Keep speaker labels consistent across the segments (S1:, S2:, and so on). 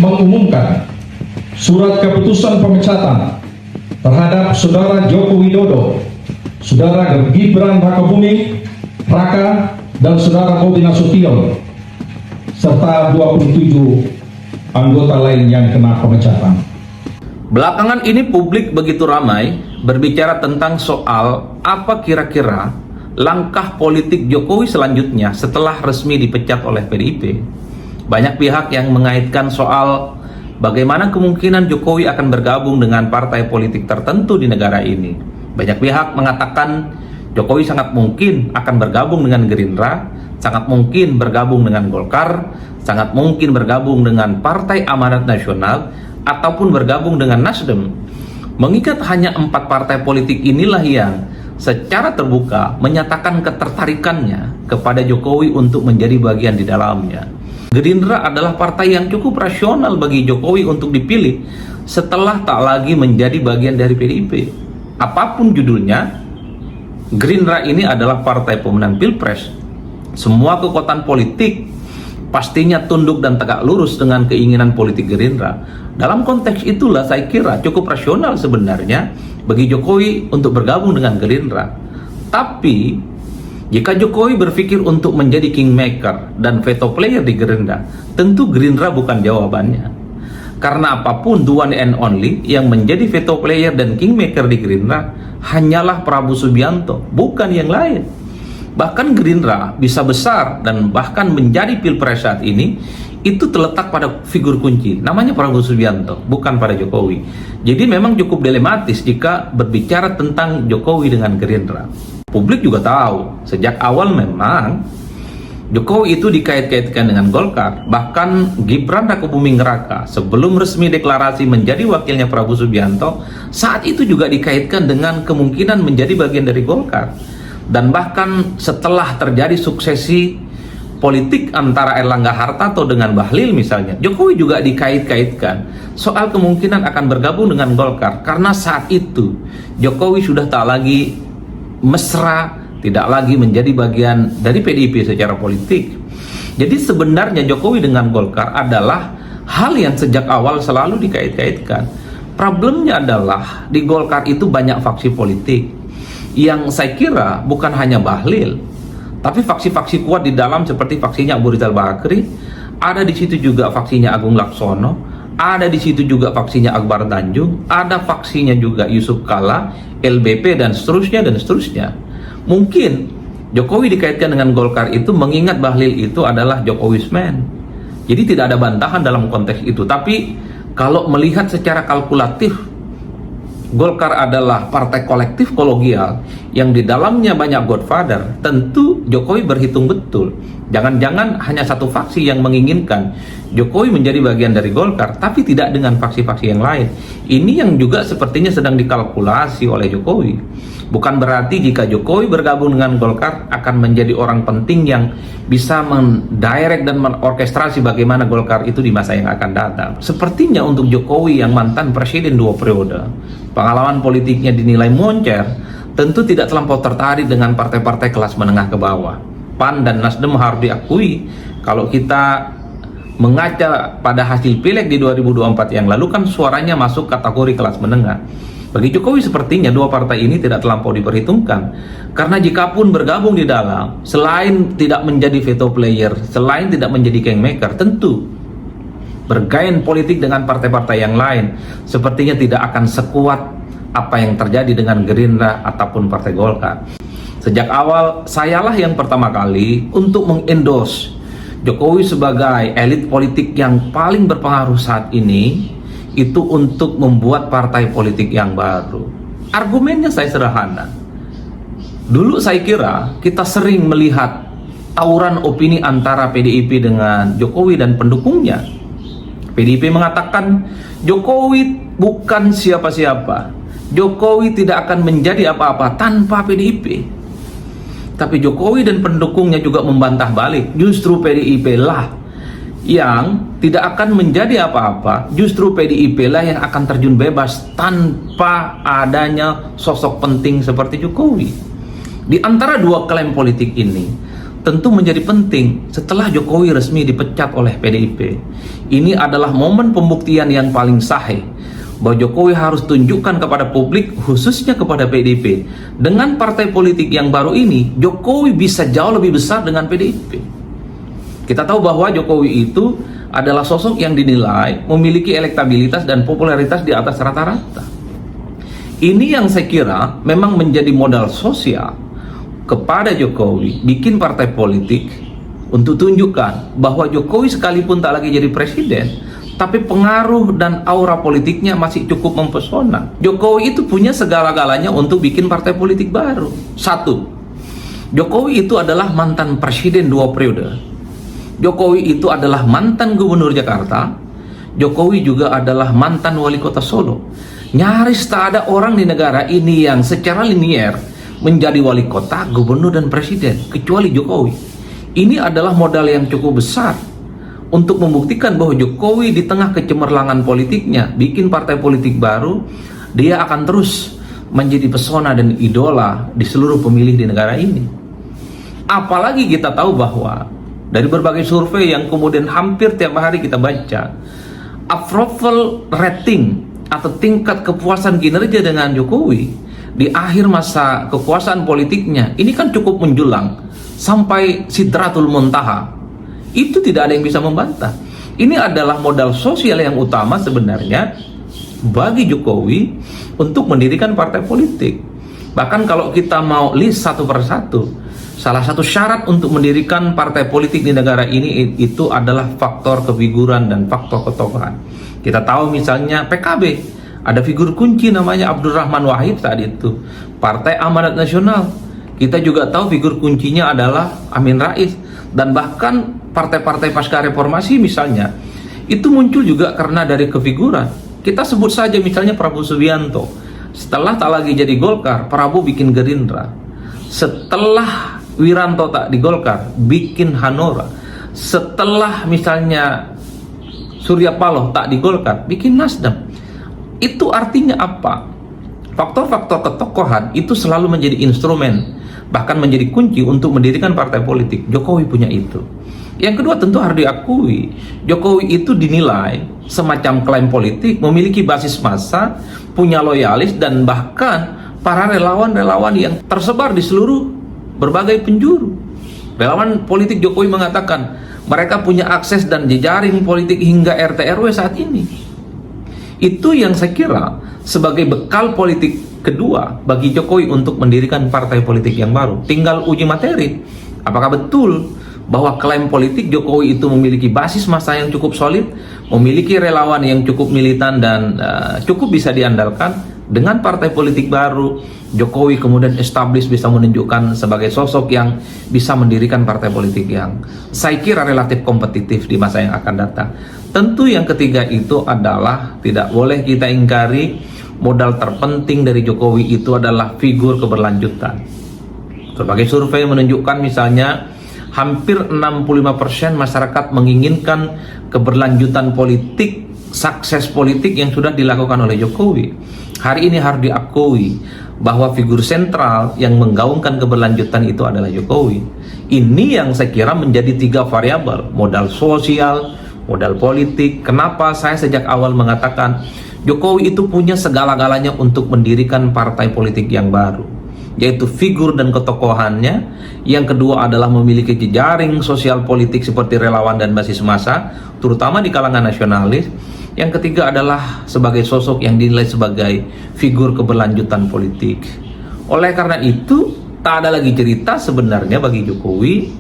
S1: mengumumkan surat keputusan pemecatan terhadap Saudara Joko Widodo, Saudara Gibran Rakabuming Raka, dan Saudara Bobi Nasution, serta 27 anggota lain yang kena pemecatan.
S2: Belakangan ini publik begitu ramai berbicara tentang soal apa kira-kira langkah politik Jokowi selanjutnya setelah resmi dipecat oleh PDIP. Banyak pihak yang mengaitkan soal bagaimana kemungkinan Jokowi akan bergabung dengan partai politik tertentu di negara ini. Banyak pihak mengatakan Jokowi sangat mungkin akan bergabung dengan Gerindra, sangat mungkin bergabung dengan Golkar, sangat mungkin bergabung dengan Partai Amanat Nasional, ataupun bergabung dengan Nasdem. Mengingat hanya 4 partai politik inilah yang secara terbuka menyatakan ketertarikannya kepada Jokowi untuk menjadi bagian di dalamnya. Gerindra adalah partai yang cukup rasional bagi Jokowi untuk dipilih setelah tak lagi menjadi bagian dari PDIP. Apapun judulnya, Gerindra ini adalah partai pemenang Pilpres. Semua kekuatan politik pastinya tunduk dan tegak lurus dengan keinginan politik Gerindra. Dalam konteks itulah saya kira cukup rasional sebenarnya bagi Jokowi untuk bergabung dengan Gerindra. Tapi jika Jokowi berpikir untuk menjadi kingmaker dan veto player di Gerindra, tentu Gerindra bukan jawabannya. Karena apapun the one and only yang menjadi veto player dan kingmaker di Gerindra hanyalah Prabowo Subianto, bukan yang lain. Bahkan Gerindra bisa besar dan bahkan menjadi Pilpres saat ini itu terletak pada figur kunci, namanya Prabowo Subianto, bukan pada Jokowi. Jadi memang cukup dilematis jika berbicara tentang Jokowi dengan Gerindra. Publik juga tahu, sejak awal memang Jokowi itu dikait-kaitkan dengan Golkar. Bahkan Gibran Rakabuming Raka sebelum resmi deklarasi menjadi wakilnya Prabowo Subianto, saat itu juga dikaitkan dengan kemungkinan menjadi bagian dari Golkar. Dan bahkan setelah terjadi suksesi politik antara Erlangga Hartarto dengan Bahlil misalnya, Jokowi juga dikait-kaitkan soal kemungkinan akan bergabung dengan Golkar. Karena saat itu Jokowi sudah tak lagi mesra, tidak lagi menjadi bagian dari PDIP secara politik. Jadi sebenarnya Jokowi dengan Golkar adalah hal yang sejak awal selalu dikait-kaitkan. Problemnya adalah di Golkar itu banyak faksi politik yang saya kira bukan hanya Bahlil, tapi faksi-faksi kuat di dalam seperti faksinya Abu Rizal Bakri, ada di situ juga faksinya Agung Laksono, ada di situ juga faksinya Akbar Tanjung, ada faksinya juga Yusuf Kala, LBP dan seterusnya dan seterusnya. Mungkin Jokowi dikaitkan dengan Golkar itu mengingat Bahlil itu adalah Jokowi's man. Jadi tidak ada bantahan dalam konteks itu. Tapi kalau melihat secara kalkulatif, Golkar adalah partai kolektif kolegial yang di dalamnya banyak godfather. Tentu Jokowi berhitung betul. Jangan-jangan hanya satu faksi yang menginginkan Jokowi menjadi bagian dari Golkar, tapi tidak dengan faksi-faksi yang lain. Ini yang juga sepertinya sedang dikalkulasi oleh Jokowi. Bukan berarti jika Jokowi bergabung dengan Golkar akan menjadi orang penting yang bisa mendirect dan menorkestrasi bagaimana Golkar itu di masa yang akan datang. Sepertinya untuk Jokowi yang mantan presiden 2 periode, pengalaman politiknya dinilai moncer, tentu tidak terlampau tertarik dengan partai-partai kelas menengah ke bawah. PAN dan Nasdem harus diakui, kalau kita mengaca pada hasil pileg di 2024 yang lalu kan suaranya masuk kategori kelas menengah. Bagi Jokowi sepertinya 2 partai ini tidak terlampau diperhitungkan. Karena jikapun bergabung di dalam, selain tidak menjadi veto player, selain tidak menjadi kingmaker, tentu bergain politik dengan partai-partai yang lain sepertinya tidak akan sekuat apa yang terjadi dengan Gerindra ataupun Partai Golkar. Sejak awal sayalah yang pertama kali untuk mengendorse Jokowi sebagai elit politik yang paling berpengaruh saat ini, itu untuk membuat partai politik yang baru. Argumennya saya sederhana. Dulu saya kira kita sering melihat tawuran opini antara PDIP dengan Jokowi dan pendukungnya. PDIP mengatakan Jokowi bukan siapa-siapa. Jokowi tidak akan menjadi apa-apa tanpa PDIP. Tapi Jokowi dan pendukungnya juga membantah balik, justru PDIP lah yang tidak akan menjadi apa-apa, justru PDIP lah yang akan terjun bebas tanpa adanya sosok penting seperti Jokowi. Di antara 2 klaim politik ini, tentu menjadi penting setelah Jokowi resmi dipecat oleh PDIP. Ini adalah momen pembuktian yang paling sahih bahwa Jokowi harus tunjukkan kepada publik, khususnya kepada PDIP, dengan partai politik yang baru ini, Jokowi bisa jauh lebih besar dengan PDIP. Kita tahu bahwa Jokowi itu adalah sosok yang dinilai memiliki elektabilitas dan popularitas di atas rata-rata. Ini yang saya kira memang menjadi modal sosial kepada Jokowi, bikin partai politik untuk tunjukkan bahwa Jokowi sekalipun tak lagi jadi presiden, tapi pengaruh dan aura politiknya masih cukup mempesona. Jokowi itu punya segala-galanya untuk bikin partai politik baru. Satu, Jokowi itu adalah mantan presiden 2 periode. Jokowi itu adalah mantan gubernur Jakarta. Jokowi juga adalah mantan wali kota Solo. Nyaris tak ada orang di negara ini yang secara linier menjadi wali kota, gubernur, dan presiden, kecuali Jokowi. Ini adalah modal yang cukup besar untuk membuktikan bahwa Jokowi di tengah kecemerlangan politiknya, bikin partai politik baru, dia akan terus menjadi pesona dan idola di seluruh pemilih di negara ini. Apalagi kita tahu bahwa dari berbagai survei yang kemudian hampir tiap hari kita baca, approval rating atau tingkat kepuasan kinerja dengan Jokowi di akhir masa kekuasaan politiknya ini kan cukup menjulang sampai sidratul muntaha. Itu tidak ada yang bisa membantah. Ini adalah modal sosial yang utama sebenarnya bagi Jokowi untuk mendirikan partai politik. Bahkan kalau kita mau list satu persatu, salah satu syarat untuk mendirikan partai politik di negara ini itu adalah faktor kefiguran dan faktor ketokohan. Kita tahu misalnya PKB, ada figur kunci namanya Abdurrahman Wahid saat itu. Partai Amanat Nasional, kita juga tahu figur kuncinya adalah Amin Rais. Dan bahkan partai-partai pasca reformasi misalnya, itu muncul juga karena dari kefiguran. Kita sebut saja misalnya Prabowo Subianto. Setelah tak lagi jadi Golkar, Prabowo bikin Gerindra. Setelah Wiranto tak di Golkar, bikin Hanora. Setelah misalnya Surya Paloh tak di Golkar, bikin Nasdem. Itu artinya apa? Faktor-faktor ketokohan itu selalu menjadi instrumen, bahkan menjadi kunci untuk mendirikan partai politik. Jokowi punya itu. Yang kedua tentu harus diakui, Jokowi itu dinilai semacam klaim politik, memiliki basis massa, punya loyalis, dan bahkan para relawan-relawan yang tersebar di seluruh berbagai penjuru. Relawan politik Jokowi mengatakan mereka punya akses dan jejaring politik hingga RT RW saat ini. Itu yang saya kira sebagai bekal politik kedua bagi Jokowi untuk mendirikan partai politik yang baru. Tinggal uji materi, apakah betul bahwa klaim politik Jokowi itu memiliki basis massa yang cukup solid, memiliki relawan yang cukup militan dan cukup bisa diandalkan. Dengan partai politik baru, Jokowi kemudian establish, bisa menunjukkan sebagai sosok yang bisa mendirikan partai politik yang saya kira relatif kompetitif di masa yang akan datang. Tentu yang ketiga itu adalah tidak boleh kita ingkari, modal terpenting dari Jokowi itu adalah figur keberlanjutan. Berbagai survei menunjukkan misalnya hampir 65% masyarakat menginginkan keberlanjutan politik, sukses politik yang sudah dilakukan oleh Jokowi. Hari ini harus diakui bahwa figur sentral yang menggaungkan keberlanjutan itu adalah Jokowi. Ini yang saya kira menjadi 3 variabel, modal sosial, modal politik. Kenapa saya sejak awal mengatakan Jokowi itu punya segala-galanya untuk mendirikan partai politik yang baru, yaitu figur dan ketokohannya. Yang kedua adalah memiliki jejaring sosial politik seperti relawan dan basis massa, terutama di kalangan nasionalis. Yang ketiga adalah sebagai sosok yang dinilai sebagai figur keberlanjutan politik. Oleh karena itu, tak ada lagi cerita sebenarnya bagi Jokowi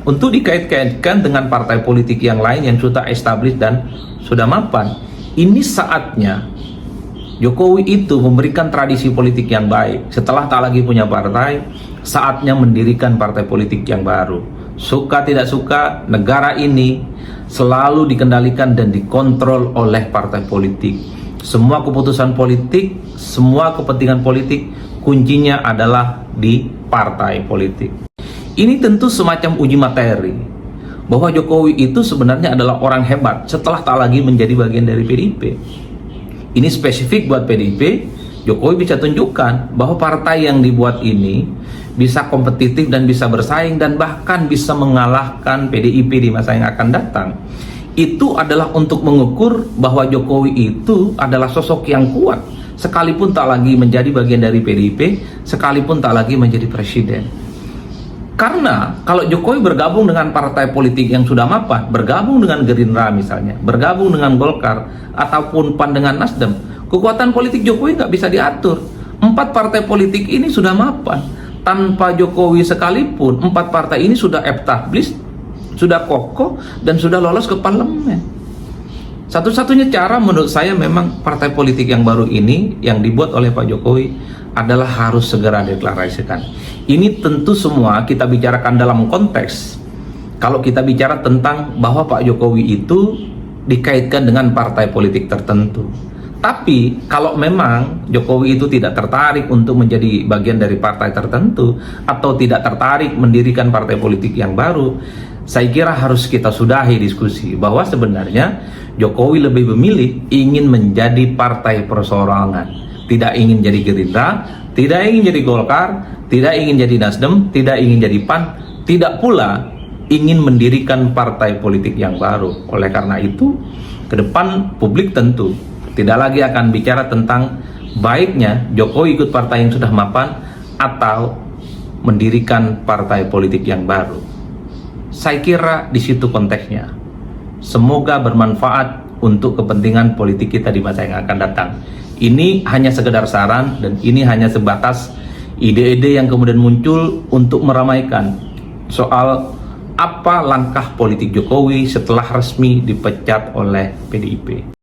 S2: untuk dikait-kaitkan dengan partai politik yang lain yang sudah established dan sudah mapan. Ini saatnya Jokowi itu memberikan tradisi politik yang baik. Setelah tak lagi punya partai, saatnya mendirikan partai politik yang baru. Suka tidak suka, negara ini selalu dikendalikan dan dikontrol oleh partai politik. Semua keputusan politik, semua kepentingan politik, kuncinya adalah di partai politik. Ini tentu semacam uji materi bahwa Jokowi itu sebenarnya adalah orang hebat setelah tak lagi menjadi bagian dari PDIP. Ini spesifik buat PDIP. Jokowi bisa tunjukkan bahwa partai yang dibuat ini bisa kompetitif dan bisa bersaing dan bahkan bisa mengalahkan PDIP di masa yang akan datang. Itu adalah untuk mengukur bahwa Jokowi itu adalah sosok yang kuat, sekalipun tak lagi menjadi bagian dari PDIP, sekalipun tak lagi menjadi presiden. Karena kalau Jokowi bergabung dengan partai politik yang sudah mapan, bergabung dengan Gerindra misalnya, bergabung dengan Golkar, ataupun PAN dengan Nasdem, kekuatan politik Jokowi nggak bisa diatur. 4 partai politik ini sudah mapan. Tanpa Jokowi sekalipun, 4 partai ini sudah established, sudah kokoh, dan sudah lolos ke parlemen. Satu-satunya cara menurut saya memang partai politik yang baru ini, yang dibuat oleh Pak Jokowi, adalah harus segera deklarasikan. Ini tentu semua kita bicarakan dalam konteks, kalau kita bicara tentang bahwa Pak Jokowi itu dikaitkan dengan partai politik tertentu. Tapi kalau memang Jokowi itu tidak tertarik untuk menjadi bagian dari partai tertentu, atau tidak tertarik mendirikan partai politik yang baru, saya kira harus kita sudahi diskusi bahwa sebenarnya Jokowi lebih memilih ingin menjadi partai perseorangan. Tidak ingin jadi Gerindra, tidak ingin jadi Golkar, tidak ingin jadi Nasdem, tidak ingin jadi PAN, tidak pula ingin mendirikan partai politik yang baru. Oleh karena itu, ke depan publik tentu tidak lagi akan bicara tentang baiknya Jokowi ikut partai yang sudah mapan atau mendirikan partai politik yang baru. Saya kira di situ konteksnya. Semoga bermanfaat untuk kepentingan politik kita di masa yang akan datang. Ini hanya sekedar saran dan ini hanya sebatas ide-ide yang kemudian muncul untuk meramaikan soal apa langkah politik Jokowi setelah resmi dipecat oleh PDIP.